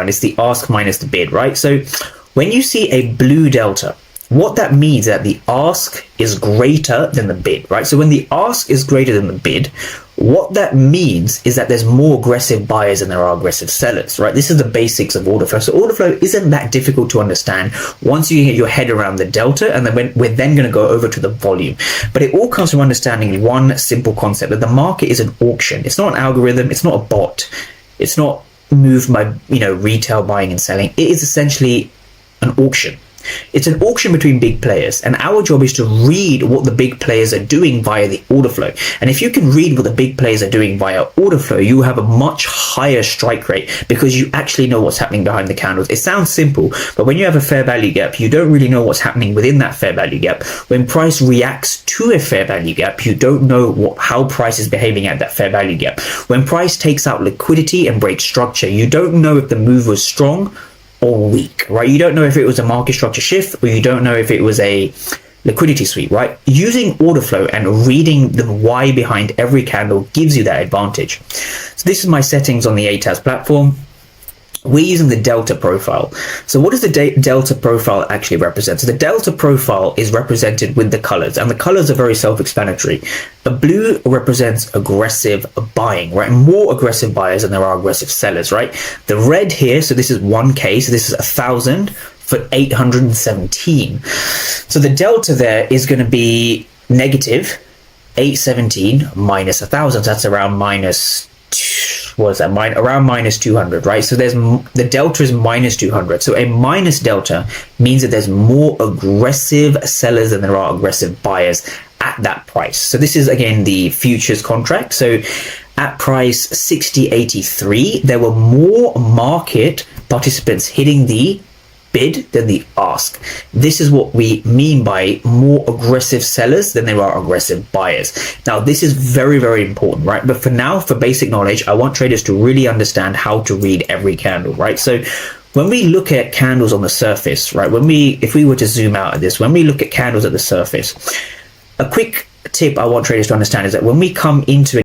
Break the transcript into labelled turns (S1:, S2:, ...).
S1: down. It's the ask minus the bid, right? So when you see a blue delta, what that means is that the ask is greater than the bid, right? So when the ask is greater than the bid, what that means is that there's more aggressive buyers than there are aggressive sellers, right? This is the basics of order flow. So order flow isn't that difficult to understand once you get your head around the delta, and then we're then going to go over to the volume. But it all comes from understanding one simple concept, that the market is an auction. It's not an algorithm. It's not a bot. It's not moved by, retail buying and selling. It is essentially an auction. It's an auction between big players, and our job is to read what the big players are doing via the order flow. And if you can read what the big players are doing via order flow, you have a much higher strike rate because you actually know what's happening behind the candles. It sounds simple, but when you have a fair value gap, you don't really know what's happening within that fair value gap. When price reacts to a fair value gap, you don't know how price is behaving at that fair value gap. When price takes out liquidity and breaks structure, you don't know if the move was strong or weak, right? You don't know if it was a market structure shift, or you don't know if it was a liquidity sweep, right? Using order flow and reading the why behind every candle gives you that advantage. So this is my settings on the ATAS platform. We're using the delta profile. So what does the delta profile actually represent? So the delta profile is represented with the colors, and the colors are very self-explanatory. The blue represents aggressive buying, right? More aggressive buyers than there are aggressive sellers, right? The red here, so this is 1K, so this is 1,000 for 817. So the delta there is going to be negative 817 minus 1,000. So that's around minus, around minus 200, right? So the delta is minus 200. So a minus delta means that there's more aggressive sellers than there are aggressive buyers at that price. So this is again the futures contract. So at price 60.83, there were more market participants hitting the bid than the ask. This is what we mean by more aggressive sellers than there are aggressive buyers. Now, this is very, very important, right? But for now, for basic knowledge, I want traders to really understand how to read every candle, right? So when we look at candles on the surface, right? If we were to zoom out at this, when we look at candles at the surface, a quick tip I want traders to understand is that when we come into